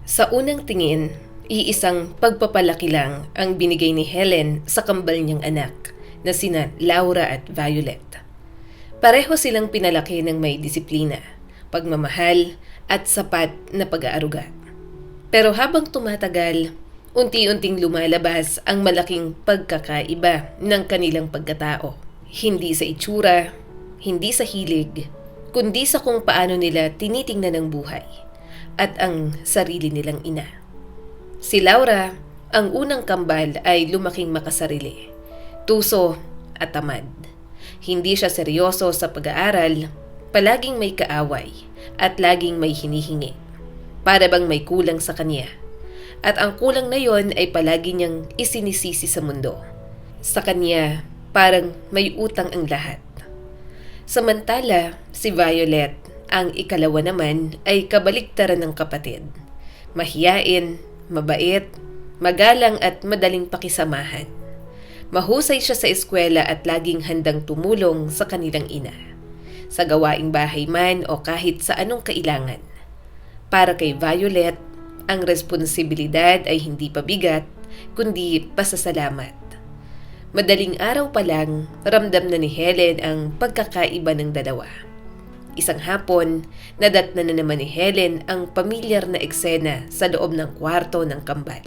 Sa unang tingin, iisang pagpapalaki lang ang binigay ni Helen sa kambal niyang anak na sina Laura at Violet. Pareho silang pinalaki ng may disiplina, pagmamahal at sapat na pag-aaruga. Pero habang tumatagal, unti-unting lumalabas ang malaking pagkakaiba ng kanilang pagkatao. Hindi sa itsura, hindi sa hilig, kundi sa kung paano nila tinitingnan ang buhay at ang sarili nilang ina. Si Laura, ang unang kambal ay lumaking makasarili, tuso at tamad. Hindi siya seryoso sa pag-aaral, palaging may kaaway at laging may hinihingi. Para bang may kulang sa kanya. At ang kulang na yon ay palagi niyang isinisisi sa mundo. Sa kanya, parang may utang ang lahat. Samantala, si Violet, ang ikalawa naman ay kabaliktaran ng kapatid. Mahiyain, mabait, magalang at madaling pakisamahan. Mahusay siya sa eskwela at laging handang tumulong sa kanilang ina. Sa gawaing bahay man o kahit sa anong kailangan. Para kay Violet, ang responsibilidad ay hindi pabigat, kundi pasasalamat. Madaling araw pa lang, ramdam na ni Helen ang pagkakaiba ng dalawa. Isang hapon, nadatna na naman ni Helen ang pamilyar na eksena sa loob ng kwarto ng kambal.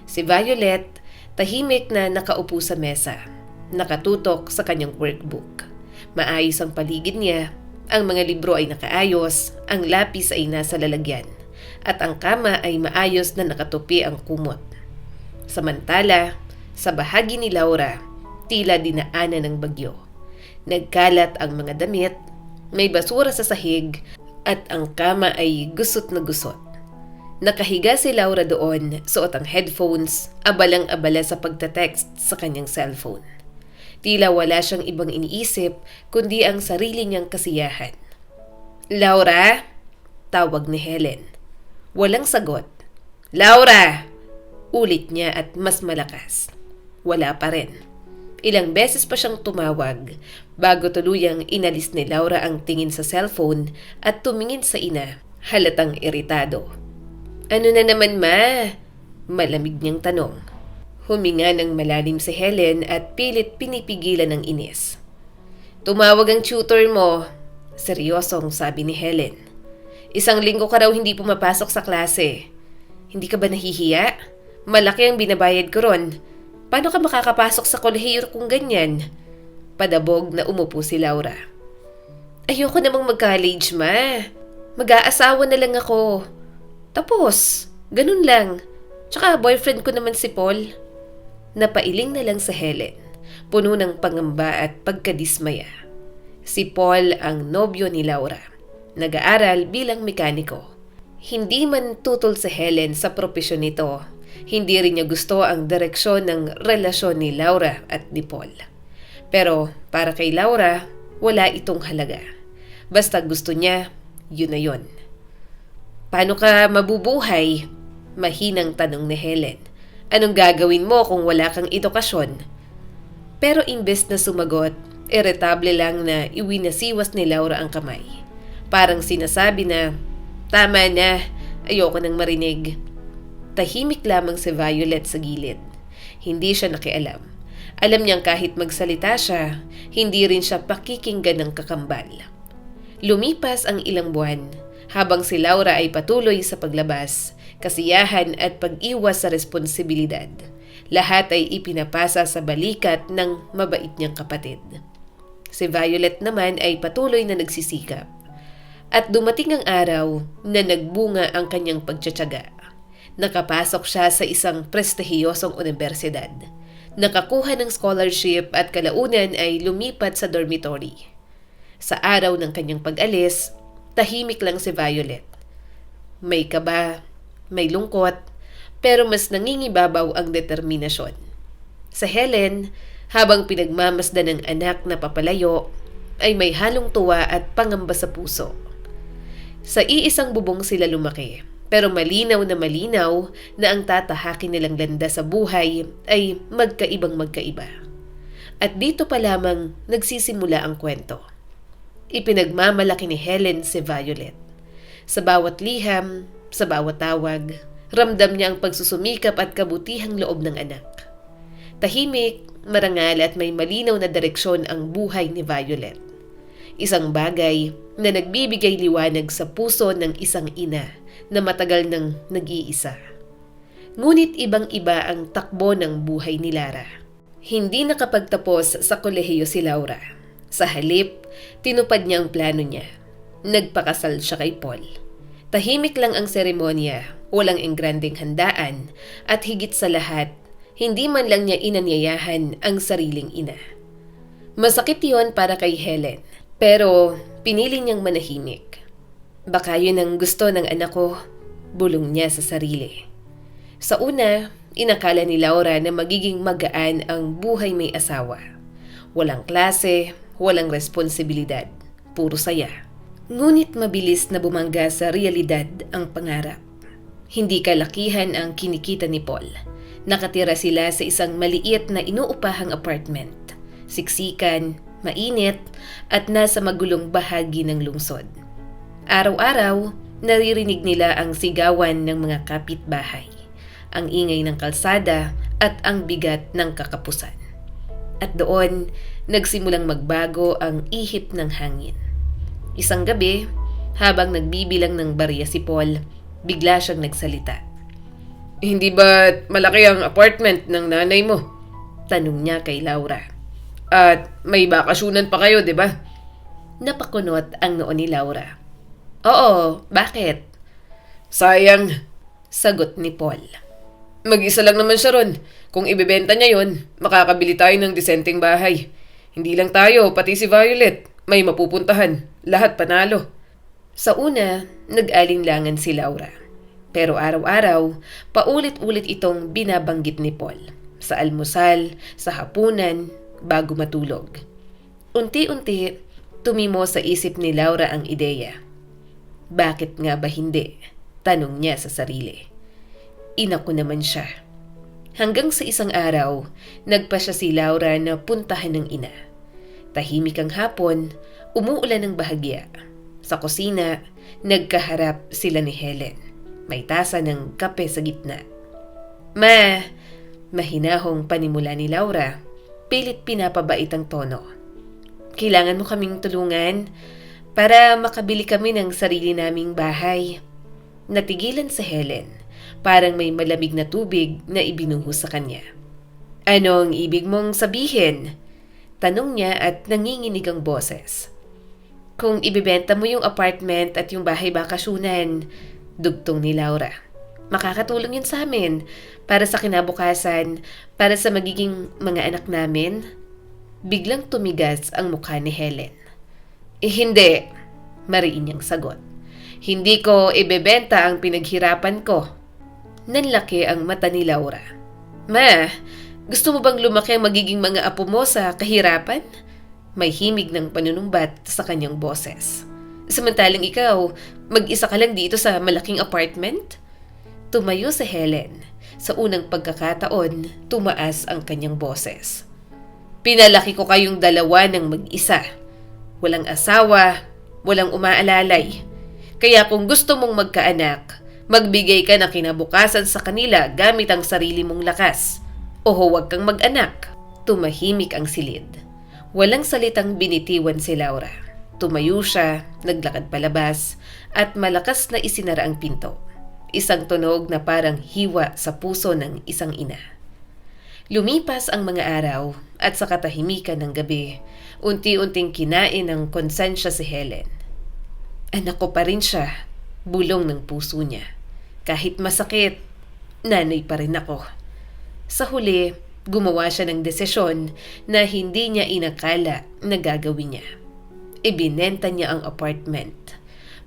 Si Violet, tahimik na nakaupo sa mesa, nakatutok sa kanyang workbook. Maayos ang paligid niya, ang mga libro ay nakaayos, ang lapis ay nasa lalagyan, at ang kama ay maayos na nakatupi ang kumot. Samantala, sa bahagi ni Laura, tila dinaanan ng bagyo. Nagkalat ang mga damit, may basura sa sahig, at ang kama ay gusot na gusot. Nakahiga si Laura doon, suot ang headphones, abalang-abala sa pagtatext sa kanyang cellphone. Tila wala siyang ibang iniisip, kundi ang sarili niyang kasiyahan. "Laura?" tawag ni Helen. Walang sagot. "Laura!" ulit niya at mas malakas. Wala pa rin. Ilang beses pa siyang tumawag bago tuluyang inalis ni Laura ang tingin sa cellphone at tumingin sa ina, halatang iritado. "Ano na naman, ma?" malamig niyang tanong. Huminga ng malalim si Helen at pilit pinipigilan ng inis. "Tumawag ang tutor mo," seryosong sabi ni Helen. "Isang linggo ka raw hindi pumapasok sa klase. Hindi ka ba nahihiya? Malaki ang binabayad ko ron. Paano ka makakapasok sa kolehiyo kung ganyan?" Padabog na umupo si Laura. "Ayoko namang mag-college, ma. Mag-aasawa na lang ako. Tapos, ganun lang. Tsaka boyfriend ko naman si Paul." Napailing na lang sa Helen, puno ng pangamba at pagkadismaya. Si Paul ang nobyo ni Laura. Nag-aaral bilang mekaniko. Hindi man tutol sa Helen sa propesyon nito, hindi rin niya gusto ang direksyon ng relasyon ni Laura at ni Paul. Pero para kay Laura, wala itong halaga. Basta gusto niya, yun na yun. "Paano ka mabubuhay?" mahinang tanong ni Helen. "Anong gagawin mo kung wala kang edukasyon?" Pero imbes na sumagot, iritable lang na iwinasiwas ni Laura ang kamay. Parang sinasabi na, "Tama na, ayoko nang marinig." Tahimik lamang si Violet sa gilid. Hindi siya nakialam. Alam niyang kahit magsalita siya, hindi rin siya pakikinggan ng kakambal. Lumipas ang ilang buwan, habang si Laura ay patuloy sa paglabas, kasiyahan at pag-iwas sa responsibilidad. Lahat ay ipinapasa sa balikat ng mabait niyang kapatid. Si Violet naman ay patuloy na nagsisikap. At dumating ang araw na nagbunga ang kanyang pagtsatsaga. Nakapasok siya sa isang prestihiyosong universidad. Nakakuha ng scholarship at kalaunan ay lumipat sa dormitory. Sa araw ng kanyang pag-alis, tahimik lang si Violet. May kaba, may lungkot, pero mas nangingibabaw ang determinasyon. Sa Helen, habang pinagmamasdan ng anak na papalayo, ay may halong tuwa at pangamba sa puso. Sa iisang bubong sila lumaki, pero malinaw na ang tatahakin nilang landas sa buhay ay magkaibang magkaiba. At dito pa lamang nagsisimula ang kwento. Ipinagmamalaki ni Helen si Violet. Sa bawat liham, Sa bawat tawag, ramdam niya ang pagsusumikap at kabutihang loob ng anak. Tahimik, marangal at may malinaw na direksyon ang buhay ni Violet. Isang bagay na nagbibigay liwanag sa puso ng isang ina na matagal nang nag-iisa. Ngunit ibang-iba ang takbo ng buhay ni Lara. Hindi nakapagtapos sa kolehiyo si Laura. Sa halip, tinupad niya ang plano niya. Nagpakasal siya kay Paul. Tahimik lang ang seremonya, walang engrandeng handaan, at higit sa lahat, hindi man lang niya inanyayahan ang sariling ina. Masakit yon para kay Helen, pero pinili niyang manahimik. Baka yun ang gusto ng anak ko, bulong niya sa sarili. Sa una, inakala ni Laura na magiging magaan ang buhay may asawa. Walang klase, walang responsibilidad, puro saya. Ngunit mabilis na bumangga sa realidad ang pangarap. Hindi kalakihan ang kinikita ni Paul. Nakatira sila sa isang maliit na inuupahang apartment. Siksikan, mainit, at nasa magulong bahagi ng lungsod. Araw-araw, naririnig nila ang sigawan ng mga kapitbahay, ang ingay ng kalsada at ang bigat ng kakapusan. At doon, nagsimulang magbago ang ihip ng hangin. Isang gabi, habang nagbibilang ng barya si Paul, bigla siyang nagsalita. Hindi ba malaki ang apartment ng nanay mo? Tanong niya kay Laura. At may bakasyunan pa kayo, di ba? Napakunot ang noo ni Laura. Oo, bakit? Sayang, sagot ni Paul. Mag-isa lang naman siya ron. Kung ibebenta niya yon, makakabili tayo ng disenteng bahay. Hindi lang tayo, pati si Violet. May mapupuntahan. Lahat panalo. Sa una, nag-alinlangan si Laura. Pero araw-araw, paulit-ulit itong binabanggit ni Paul. Sa almusal, sa hapunan, bago matulog. Unti-unti, tumimo sa isip ni Laura ang ideya. Bakit nga ba hindi? Tanong niya sa sarili. Ina ko naman siya. Hanggang sa isang araw, nagpa siya si Laura na puntahan ng ina. Tahimik ang hapon, umuulan ng bahagya. Sa kusina, nagkaharap sila ni Helen. May tasa ng kape sa gitna. Ma, mahinahong panimula ni Laura, pilit pinapabait ang tono. Kailangan mo kaming tulungan para makabili kami ng sarili naming bahay. Natigilan si Helen, parang may malamig na tubig na ibinuhos sa kanya. Anong ibig mong sabihin? Tanong niya at nanginginig ang boses. Kung ibibenta mo yung apartment at yung bahay bakasyunan, dugtong ni Laura. Makakatulong yun sa amin para sa kinabukasan, para sa magiging mga anak namin. Biglang tumigas ang mukha ni Helen. Hindi, mariin niyang sagot. Hindi ko ibebenta ang pinaghirapan ko. Nanlaki ang mata ni Laura. Ma, gusto mo bang lumaki ang magiging mga apo mo sa kahirapan? May himig ng panunumbat sa kanyang boses. Samantalang ikaw, mag-isa ka lang dito sa malaking apartment? Tumayo si Helen. Sa unang pagkakataon, tumaas ang kanyang boses. Pinalaki ko kayong dalawa ng mag-isa. Walang asawa, walang umaalalay. Kaya kung gusto mong magkaanak, magbigay ka ng kinabukasan sa kanila gamit ang sarili mong lakas. O huwag kang mag-anak. Tumahimik ang silid. Walang salitang binitiwan si Laura. Tumayo siya, naglakad palabas, at malakas na isinara ang pinto. Isang tunog na parang hiwa sa puso ng isang ina. Lumipas ang mga araw at sa katahimikan ng gabi, unti-unting kinain ng konsensya si Helen. Anak ko pa rin siya, bulong ng puso niya. Kahit masakit, nanay pa rin ako. Sa huli, gumawa siya ng desisyon na hindi niya inakala na gagawin niya. Ibinenta niya ang apartment.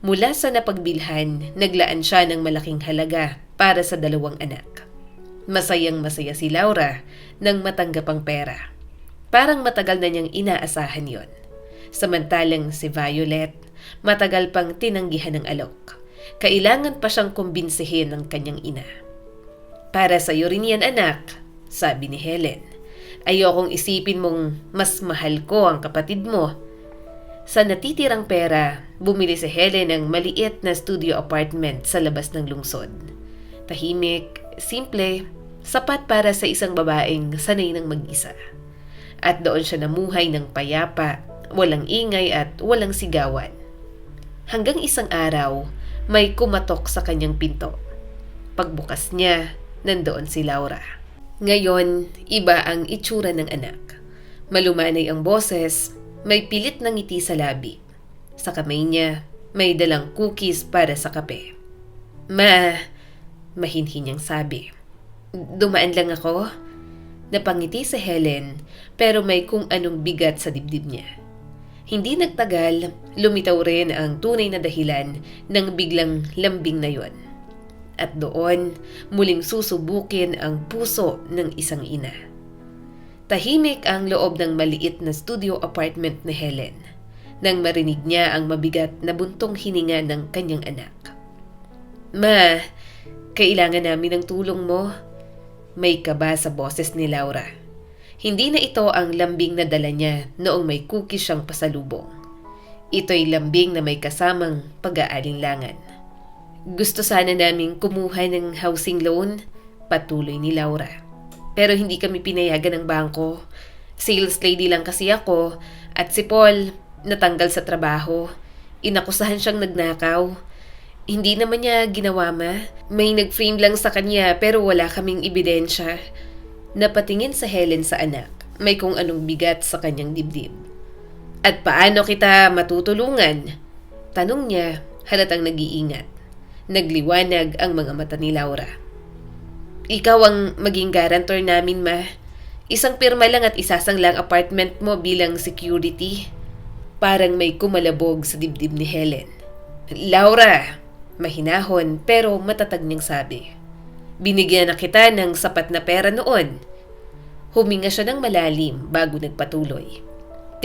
Mula sa napagbilhan, naglaan siya ng malaking halaga para sa 2 anak. Masayang-masaya si Laura nang matanggap ang pera. Parang matagal na niyang inaasahan yon. Samantalang si Violet, matagal pang tinanggihan ng alok. Kailangan pa siyang kumbinsihin ng kanyang ina. Para sa iyo rin yan, anak, sabi ni Helen. Ayokong isipin mong mas mahal ko ang kapatid mo. Sa natitirang pera, bumili si Helen ng maliit na studio apartment sa labas ng lungsod. Tahimik, simple, sapat para sa isang babaeng sanay ng mag-isa. At doon siya namuhay ng payapa, walang ingay at walang sigawan. Hanggang isang araw, may kumatok sa kanyang pinto. Pagbukas niya, nandoon si Laura. Ngayon, iba ang itsura ng anak. Malumanay ang boses, may pilit na ngiti sa labi. Sa kamay niya, may dalang cookies para sa kape. Mahinhin niyang sabi. Dumaan lang ako. Napangiti si Helen, pero may kung anong bigat sa dibdib niya. Hindi nagtagal, lumitaw rin ang tunay na dahilan ng biglang lambing na yon. At doon, muling susubukin ang puso ng isang ina. Tahimik ang loob ng maliit na studio apartment ni Helen nang marinig niya ang mabigat na buntong hininga ng kanyang anak. Kailangan namin ng tulong mo. May kaba sa boses ni Laura. Hindi na ito ang lambing na dala niya noong may cookie siyang pasalubong. Ito'y lambing na may kasamang pag-aalinlangan. Gusto sana naming kumuha ng housing loan, patuloy ni Laura. Pero hindi kami pinayagan ng bangko. Sales lady lang kasi ako at si Paul natanggal sa trabaho. Inakusahan siyang nagnakaw. Hindi naman niya ginawa May nag-frame lang sa kanya pero wala kaming ebidensya. Napatingin sa Helen sa anak. May kung anong bigat sa kanyang dibdib. At paano kita matutulungan? Tanong niya, halatang nag-iingat. Nagliwanag ang mga mata ni Laura. Ikaw ang maging guarantor namin, Isang pirma lang at isasanglang apartment mo bilang security. Parang may kumalabog sa dibdib ni Helen. Laura, mahinahon pero matatag niyang sabi. Binigyan na kita ng sapat na pera noon. Huminga siya ng malalim bago nagpatuloy.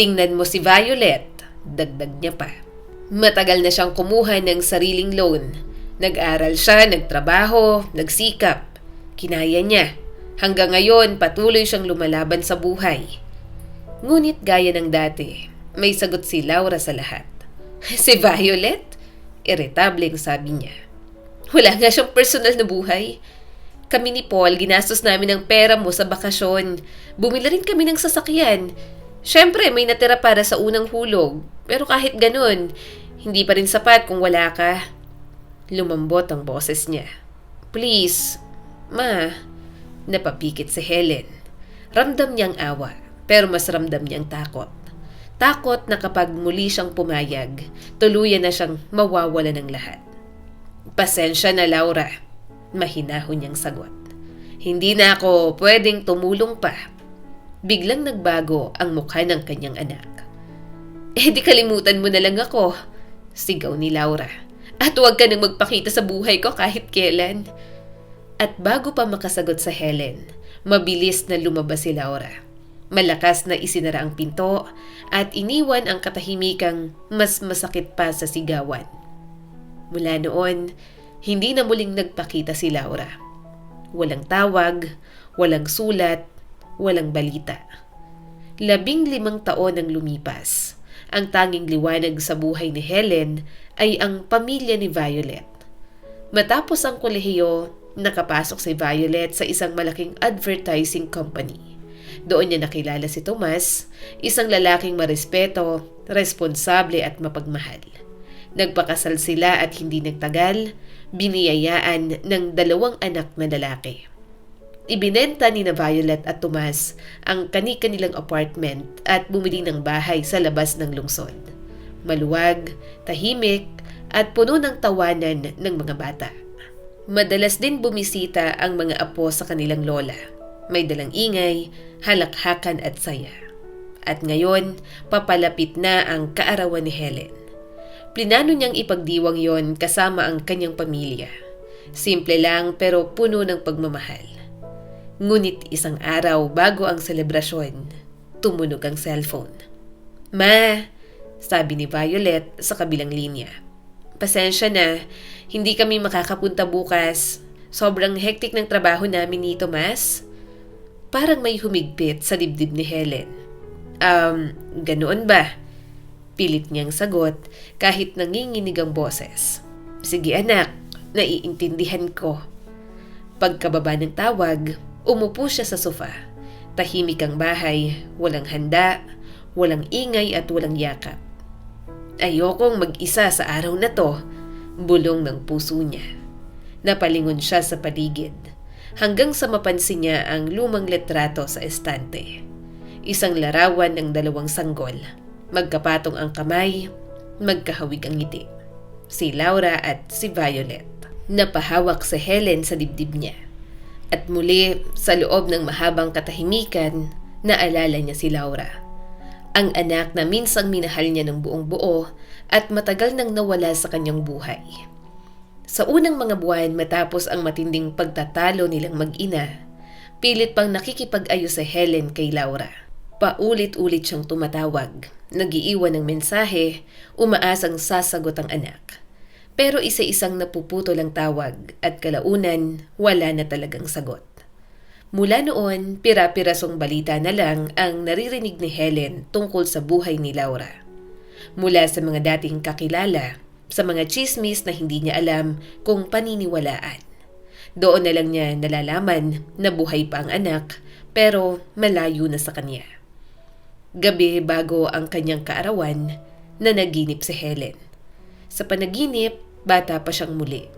Tingnan mo si Violet, dagdag niya pa. Matagal na siyang kumuha ng sariling loan. Nag-aral siya, nagtrabaho, nagsikap. Kinaya niya. Hanggang ngayon, patuloy siyang lumalaban sa buhay. Ngunit gaya ng dati, may sagot si Laura sa lahat. Si Violet? Irritableng sabi niya. Wala nga siyang personal na buhay. Kami ni Paul, ginastos namin ang pera mo sa bakasyon. Bumili rin kami ng sasakyan. Siyempre, may natira para sa unang hulog. Pero kahit ganun, hindi pa rin sapat kung wala ka. Lumambot ang boses niya. Please, napapikit si Helen. Ramdam niyang awa, pero mas ramdam niyang takot. Takot na kapag muli siyang pumayag, tuluyan na siyang mawawala ng lahat. Pasensya na, Laura. Mahinahon niyang sagot. Hindi na ako pwedeng tumulong pa. Biglang nagbago ang mukha ng kanyang anak. Di kalimutan mo na lang ako, sigaw ni Laura. At huwag ka nang magpakita sa buhay ko kahit kailan. At bago pa makasagot sa Helen, mabilis na lumabas si Laura. Malakas na isinara ang pinto at iniwan ang katahimikang mas masakit pa sa sigawan. Mula noon, hindi na muling nagpakita si Laura. Walang tawag, walang sulat, walang balita. 15 taon ang lumipas. Ang tanging liwanag sa buhay ni Helen ay ang pamilya ni Violet. Matapos ang kolehiyo, nakapasok si Violet sa isang malaking advertising company. Doon niya nakilala si Tomas, isang lalaking marespeto, responsable at mapagmahal. Nagpakasal sila at hindi nagtagal, biniyayaan ng 2 anak na lalaki. Ibinenta ni na Violet at Tomas ang kani-kanilang apartment at bumili ng bahay sa labas ng lungsod. Maluwag, tahimik at puno ng tawanan ng mga bata. Madalas din bumisita ang mga apo sa kanilang lola. May dalang ingay, halakhakan at saya. At ngayon, papalapit na ang kaarawan ni Helen. Plinano niyang ipagdiwang yon kasama ang kanyang pamilya. Simple lang pero puno ng pagmamahal. Ngunit isang araw bago ang selebrasyon, tumunog ang cellphone. Sabi ni Violet sa kabilang linya. Pasensya na, hindi kami makakapunta bukas. Sobrang hektik ng trabaho namin ni Tomas. Parang may humigpit sa dibdib ni Helen. Ganoon ba? Pilit niyang sagot kahit nanginginig ang boses. Sige anak, naiintindihan ko. Pagkababa ng tawag, umupo siya sa sofa. Tahimik ang bahay, walang handa, walang ingay at walang yakap. Ayokong mag-isa sa araw na to, bulong ng puso niya. Napalingon siya sa paligid, hanggang sa mapansin niya ang lumang litrato sa estante. Isang larawan ng dalawang sanggol. Magkapatong ang kamay, magkahawig ang ngiti. Si Laura at si Violet. Napahawak si Helen sa dibdib niya. At muli, sa loob ng mahabang katahimikan, naalala niya si Laura. Ang anak na minsang minahal niya ng buong buo at matagal nang nawala sa kanyang buhay. Sa unang mga buwan matapos ang matinding pagtatalo nilang mag-ina, pilit pang nakikipag-ayos si Helen kay Laura. Paulit-ulit siyang tumatawag, nag-iiwan ng mensahe, umaasang sasagot ang anak. Pero isa-isang napuputol ang tawag at kalaunan wala na talagang sagot. Mula noon, pira-pirasong balita na lang ang naririnig ni Helen tungkol sa buhay ni Laura. Mula sa mga dating kakilala, sa mga chismis na hindi niya alam kung paniniwalaan. Doon na lang niya nalalaman na buhay pa ang anak pero malayo na sa kanya. Gabi bago ang kanyang kaarawan, nanaginip si Helen. Sa panaginip, bata pa siyang muli.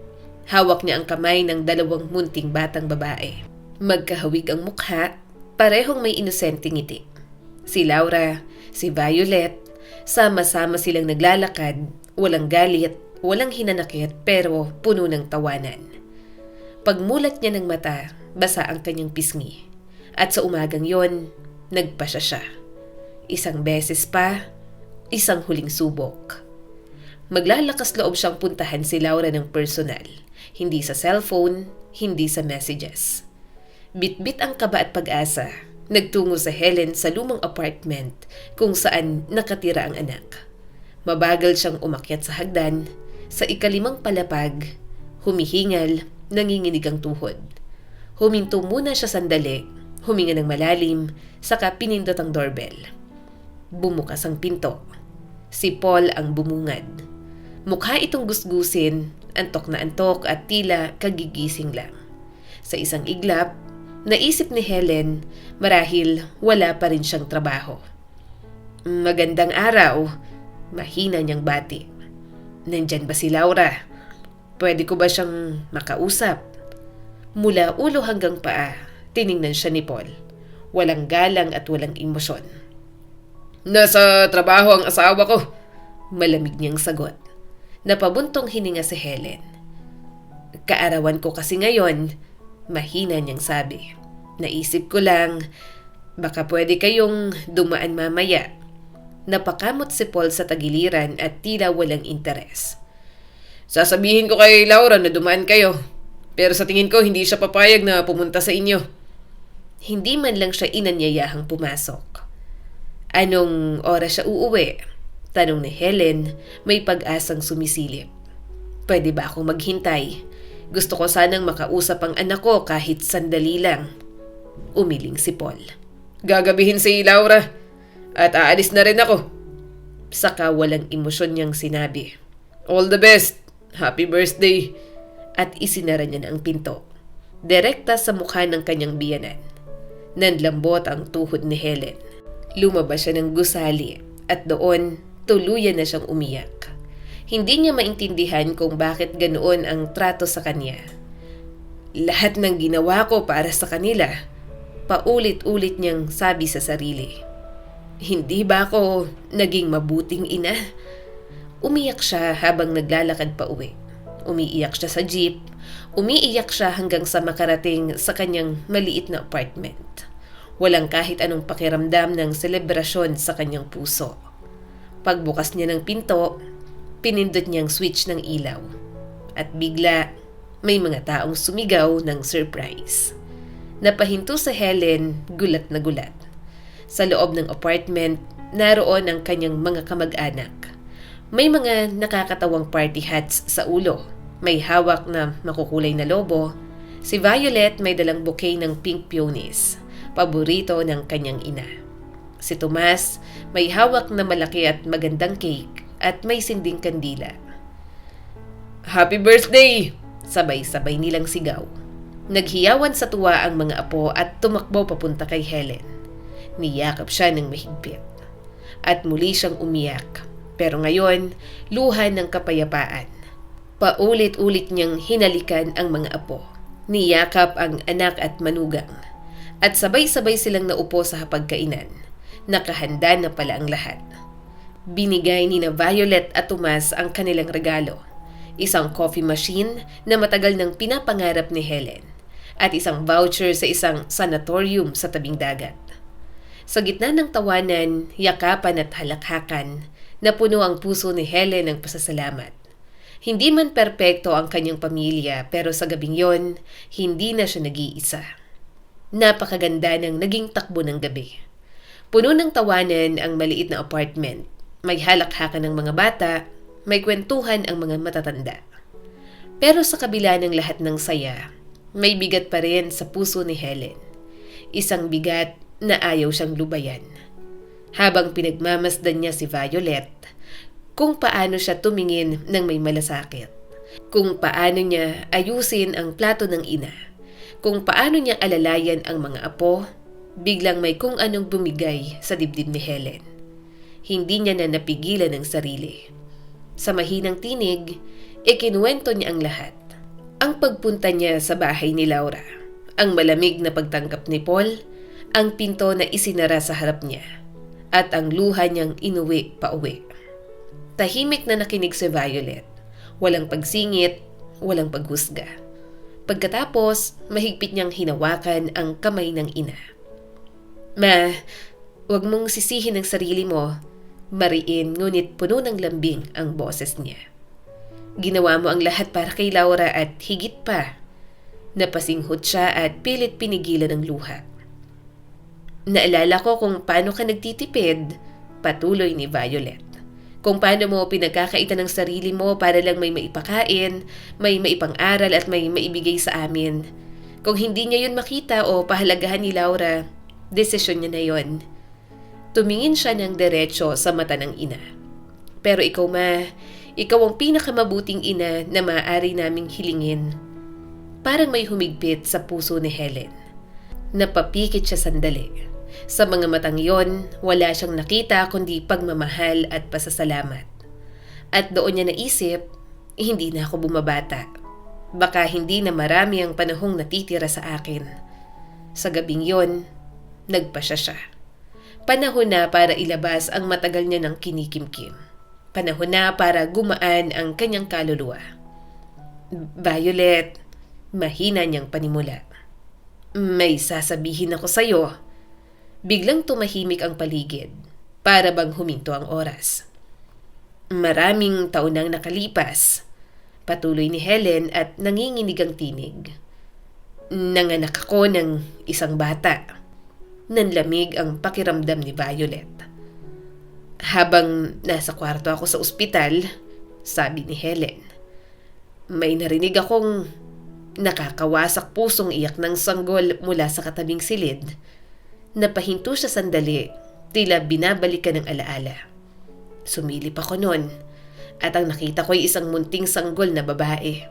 Hawak niya ang kamay ng dalawang munting batang babae. Magkahawig ang mukha, parehong may inosenteng ngiti. Si Laura, si Violet, sama-sama silang naglalakad, walang galit, walang hinanakit pero puno ng tawanan. Pagmulat niya ng mata, basa ang kanyang pisngi. At sa umagang yon, nagpasya siya. Isang beses pa, isang huling subok. Maglalakas loob siyang puntahan si Laura ng personal, hindi sa cellphone, hindi sa messages. Bitbit ang kaba at pag-asa, nagtungo sa Helen sa lumang apartment kung saan nakatira ang anak. Mabagal siyang umakyat sa hagdan, sa ikalimang palapag, humihingal, nanginginig ang tuhod. Huminto muna siya sandali, huminga ng malalim, saka pinindot ang doorbell. Bumukas ang pinto. Si Paul ang bumungad. Mukha itong gusgusin, antok na antok at tila kagigising lang. Sa isang iglap, naisip ni Helen marahil wala pa rin siyang trabaho. Magandang araw, mahina niyang bati. Nandyan ba si Laura? Pwede ko ba siyang makausap? Mula ulo hanggang paa, tiningnan siya ni Paul. Walang galang at walang emosyon. Nasa trabaho ang asawa ko, malamig niyang sagot. Napabuntong hininga si Helen. Kaarawan ko kasi ngayon, mahina niyang sabi. Naisip ko lang, baka pwede kayong dumaan mamaya. Napakamot si Paul sa tagiliran at tila walang interes. Sasabihin ko kay Laura na dumaan kayo, pero sa tingin ko hindi siya papayag na pumunta sa inyo. Hindi man lang siya inanyayahang pumasok. Anong oras siya uuwi? Tanong ni Helen, may pag-asang sumisilip. Pwede ba akong maghintay? Gusto ko sanang makausap ang anak ko kahit sandali lang. Umiling si Paul. Gagabihin si Laura at aalis na rin ako. Saka walang emosyon niyang sinabi. All the best. Happy birthday. At isinara niya na ang pinto. Direkta sa mukha ng kanyang biyanan. Nanlambot ang tuhod ni Helen. Lumabas siya ng gusali at doon tuluyan na siyang umiyak. Hindi niya maintindihan kung bakit ganoon ang trato sa kanya. Lahat ng ginawa ko para sa kanila, paulit-ulit niyang sabi sa sarili. Hindi ba ako naging mabuting ina? Umiyak siya habang naglalakad pa uwi. Umiiyak siya sa jeep, umiiyak siya hanggang sa makarating sa kanyang maliit na apartment. Walang kahit anong pakiramdam ng selebrasyon sa kanyang puso. Pagbukas niya ng pinto, pinindot niyang switch ng ilaw. At bigla, may mga taong sumigaw ng surprise. Napahinto sa Helen, gulat na gulat. Sa loob ng apartment, naroon ang kanyang mga kamag-anak. May mga nakakatawang party hats sa ulo. May hawak na makukulay na lobo. Si Violet may dalang bouquet ng pink peonies, paborito ng kanyang ina. Si Tomas may hawak na malaki at magandang cake at may sinding kandila. "Happy birthday!" Sabay-sabay nilang sigaw. Naghiyawan sa tuwa ang mga apo at tumakbo papunta kay Helen. Niyakap siya ng mahigpit. At muli siyang umiyak. Pero ngayon, luha ng kapayapaan. Paulit-ulit niyang hinalikan ang mga apo. Niyakap ang anak at manugang. At sabay-sabay silang naupo sa hapagkainan. Nakahanda na pala ang lahat. Binigay ni na Violet at Tomas ang kanilang regalo. Isang coffee machine na matagal nang pinapangarap ni Helen. At isang voucher sa isang sanatorium sa tabing dagat. Sa gitna ng tawanan, yakapan at halakhakan, napuno ang puso ni Helen ng pasasalamat. Hindi man perpekto ang kanyang pamilya pero sa gabing yon, hindi na siya nag-iisa. Napakaganda ng naging takbo ng gabi. Puno ng tawanan ang maliit na apartment. May halakhakan ng mga bata, may kwentuhan ang mga matatanda. Pero sa kabila ng lahat ng saya, may bigat pa rin sa puso ni Helen. Isang bigat na ayaw siyang lubayan. Habang pinagmamasdan niya si Violet, kung paano siya tumingin ng may malasakit. Kung paano niya ayusin ang plato ng ina. Kung paano niya alalayan ang mga apo, biglang may kung anong bumigay sa dibdib ni Helen. Hindi niya na napigilan ang sarili. Sa mahinang tinig, ikinuwento niya ang lahat. Ang pagpunta niya sa bahay ni Laura, ang malamig na pagtanggap ni Paul, ang pinto na isinara sa harap niya, at ang luha niyang inuwi pa-uwi. Tahimik na nakinig si Violet. Walang pagsingit, walang paghusga. Pagkatapos, mahigpit niyang hinawakan ang kamay ng ina. "Ma, huwag mong sisihin ang sarili mo." Mariin ngunit puno ng lambing ang boses niya. "Ginawa mo ang lahat para kay Laura at higit pa." Napasinghot siya at pilit pinigilan ng luha. "Naalala ko kung paano ka nagtitipid," patuloy ni Violet. "Kung paano mo pinagkakaitan ng sarili mo para lang may maipakain, may maipang-aral at may maibigay sa amin. Kung hindi niya yun makita o pahalagahan ni Laura, desisyon niya na yun." Tumingin siya ng diretsyo sa mata ng ina. "Pero ikaw ma, ikaw ang pinakamabuting ina na maaari naming hilingin." Parang may humigpit sa puso ni Helen. Napapikit siya sandali. Sa mga matang yon, wala siyang nakita kundi pagmamahal at pasasalamat. At doon niya naisip, hindi na ako bumabata. Baka hindi na marami ang panahong natitira sa akin. Sa gabing yon, nagpasya siya. Panahon na para ilabas ang matagal niya ng kinikimkim. Panahon na para gumaan ang kanyang kaluluwa. "Violet," mahina niyang panimula. "May sasabihin ako sa'yo." Biglang tumahimik ang paligid, para bang huminto ang oras. "Maraming taon nang nakalipas," patuloy ni Helen at nanginginig ang tinig. "Nanganak ako ng isang bata." Nanlamig ang pakiramdam ni Violet. "Habang nasa kwarto ako sa ospital," sabi ni Helen, "may narinig akong nakakawasak pusong iyak ng sanggol mula sa katabing silid." Napahinto siya sandali, tila binabalikan ng alaala. Sumilip ako noon, at ang nakita ko ay isang munting sanggol na babae.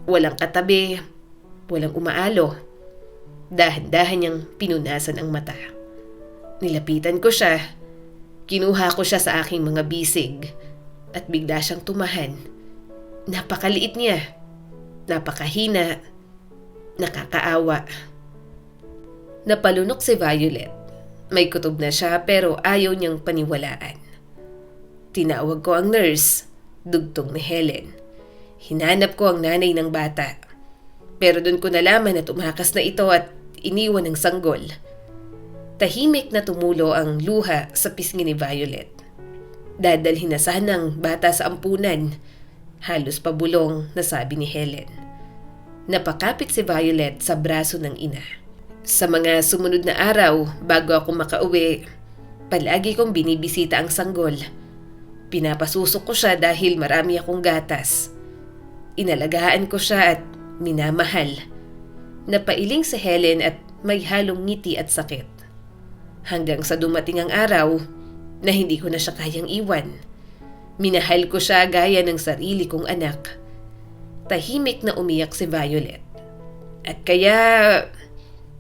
Walang katabi, walang umaalo. Dahan-dahan niyang pinunasan ang mata. Nilapitan ko siya, kinuha ko siya sa aking mga bisig, at bigla siyang tumahan. Napakaliit niya, napakahina, nakakaawa. Napalunok si Violet. May kutob na siya pero ayaw niyang paniwalaan. "Tinawag ko ang nurse," dugtong ni Helen. "Hinanap ko ang nanay ng bata. Pero doon ko nalaman na tumakas na ito at iniwan ng sanggol." Tahimik na tumulo ang luha sa pisngi ni Violet. "Dadalhin na sana ang bata sa ampunan," halos pabulong na sabi ni Helen. Napakapit si Violet sa braso ng ina. "Sa mga sumunod na araw, bago ako makauwi, palagi kong binibisita ang sanggol. Pinapasusok ko siya dahil marami akong gatas. Inalagaan ko siya at minamahal." Napailing si Helen at may halong ngiti at sakit. Hanggang sa dumating ang araw na hindi ko na siya kayang iwan. Minahal ko siya gaya ng sarili kong anak. Tahimik na umiyak si Violet. At kaya,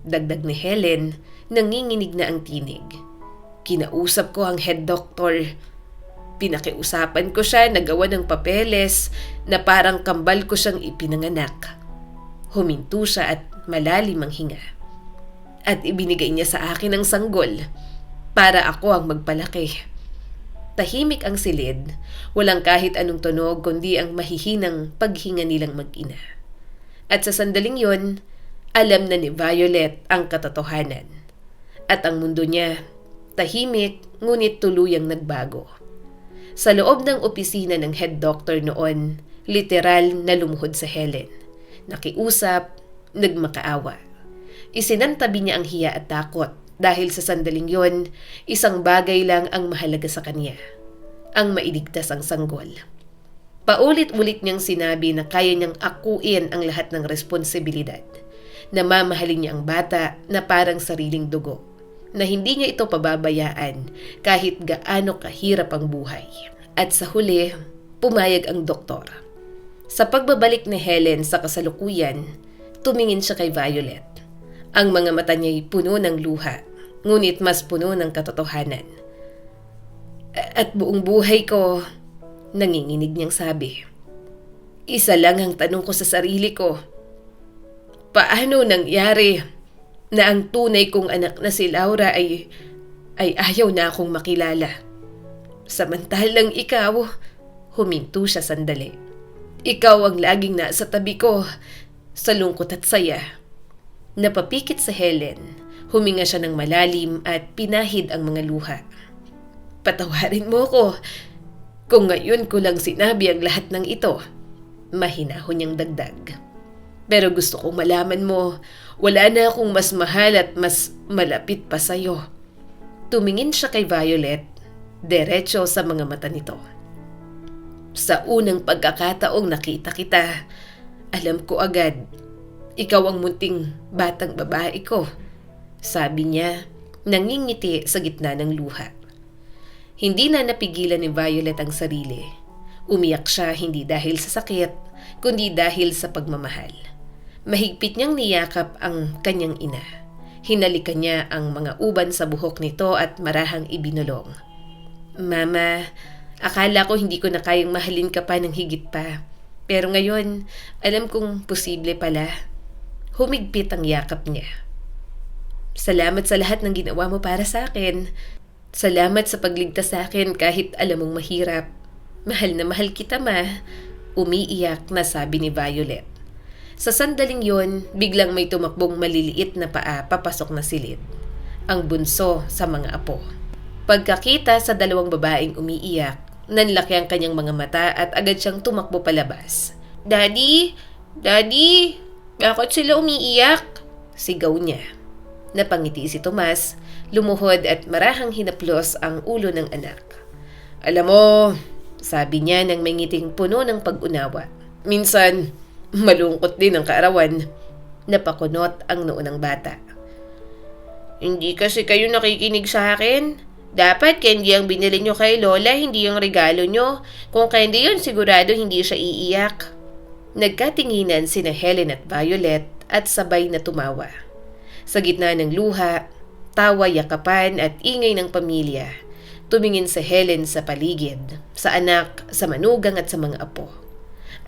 dagdag ni Helen, nanginginig na ang tinig. Kinausap ko ang head doctor. Pinakiusapan ko siya na gawa ng papeles na parang kambal ko siyang ipinanganak. Huminto siya at malalim ang hinga. At ibinigay niya sa akin ang sanggol para ako ang magpalaki. Tahimik ang silid, walang kahit anong tunog kundi ang mahihinang paghinga nilang mag-ina. At sa sandaling yon, alam na ni Violet ang katotohanan. At ang mundo niya, tahimik ngunit tuluyang nagbago. Sa loob ng opisina ng head doctor noon, literal na lumuhod sa Helen. Nakiusap, nagmakaawa. Isinantabi niya ang hiya at takot dahil sa sandaling yon, isang bagay lang ang mahalaga sa kanya. Ang mailigtas ang sanggol. Paulit-ulit niyang sinabi na kaya niyang akuin ang lahat ng responsibilidad. Na mamahalin niya ang bata na parang sariling dugo. Na hindi niya ito pababayaan kahit gaano kahirap ang buhay. At sa huli, pumayag ang doktor. Sa pagbabalik ni Helen sa kasalukuyan, tumingin siya kay Violet. Ang mga mata niya'y puno ng luha, ngunit mas puno ng katotohanan. At buong buhay ko, nanginginig niyang sabi. Isa lang ang tanong ko sa sarili ko. Paano nangyari na ang tunay kong anak na si Laura ay ayaw na akong makilala? Samantalang ikaw, huminto siya sandali. Ikaw ang laging nasa tabi ko, sa lungkot at saya. Napapikit sa Helen, huminga siya ng malalim at pinahid ang mga luha. Patawarin mo ko, kung ngayon ko lang sinabi ang lahat ng ito, mahinahon niyang dagdag. Pero gusto kong malaman mo, wala na akong mas mahal at mas malapit pa sa'yo. Tumingin siya kay Violet, diretso sa mga mata nito. Sa unang pagkakataong nakita kita, alam ko agad, ikaw ang munting batang babae ko. Sabi niya, nangingiti sa gitna ng luha. Hindi na napigilan ni Violet ang sarili. Umiyak siya hindi dahil sa sakit, kundi dahil sa pagmamahal. Mahigpit niyang niyakap ang kanyang ina. Hinalikan niya ang mga uban sa buhok nito at marahang ibinulong. Mama, akala ko hindi ko na kayang mahalin ka pa ng higit pa. Pero ngayon, alam kong posible pala. Humigpit ang yakap niya. Salamat sa lahat ng ginawa mo para sa akin. Salamat sa pagligtas sa akin kahit alam mong mahirap. Mahal na mahal kita, ma. Umiiyak na sabi ni Violet. Sa sandaling yon, biglang may tumakbong maliliit na paa papasok na silid. Ang bunso sa mga apo. Pagkakita sa dalawang babaeng umiiyak, nanlaki ang kanyang mga mata at agad siyang tumakbo palabas. Daddy! Daddy! Bakit sila umiiyak? Sigaw niya. Napangiti si Tomas, lumuhod at marahang hinaplos ang ulo ng anak. Alam mo, sabi niya nang may ngiting puno ng pag-unawa. Minsan, malungkot din ang kaarawan. Napakunot ang noo ng bata. Hindi kasi kayo nakikinig sa akin. Dapat candy ang binili nyo kay Lola, hindi yung regalo nyo. Kung candy yun, sigurado hindi siya iiyak. Nagkatinginan sina Helen at Violet at sabay na tumawa. Sa gitna ng luha, tawa, yakapan at ingay ng pamilya, tumingin si Helen sa paligid, sa anak, sa manugang at sa mga apo.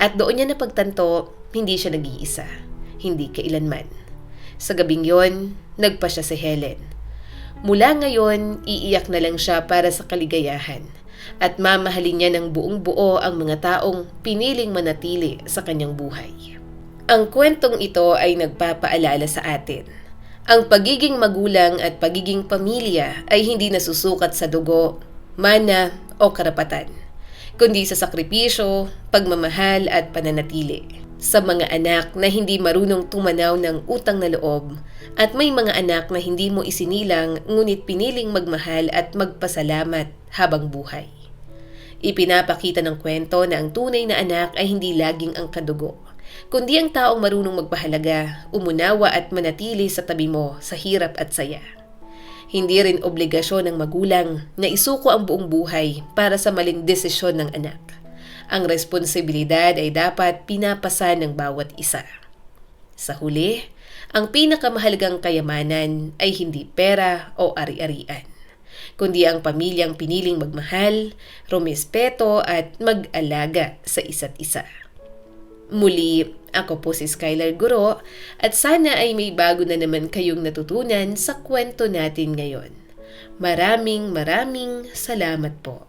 At doon niya napagtanto, hindi siya nag-iisa, hindi kailanman. Sa gabing yon, nagpa siya si Helen. Mula ngayon, iiyak na lang siya para sa kaligayahan at mamahalin niya ng buong buo ang mga taong piniling manatili sa kanyang buhay. Ang kwentong ito ay nagpapaalala sa atin. Ang pagiging magulang at pagiging pamilya ay hindi nasusukat sa dugo, mana o karapatan, kundi sa sakripisyo, pagmamahal at pananatili. Sa mga anak na hindi marunong tumanaw ng utang na loob at may mga anak na hindi mo isinilang ngunit piniling magmahal at magpasalamat habang buhay. Ipinapakita ng kwento na ang tunay na anak ay hindi laging ang kadugo, kundi ang taong marunong magpahalaga, umunawa at manatili sa tabi mo sa hirap at saya. Hindi rin obligasyon ng magulang na isuko ang buong buhay para sa maling desisyon ng anak. Ang responsibilidad ay dapat pinapasa ng bawat isa. Sa huli, ang pinakamahalagang kayamanan ay hindi pera o ari-arian, kundi ang pamilyang piniling magmahal, rumespeto at mag-alaga sa isa't isa. Muli, ako po si Skylar Guro at sana ay may bago na naman kayong natutunan sa kwento natin ngayon. Maraming salamat po.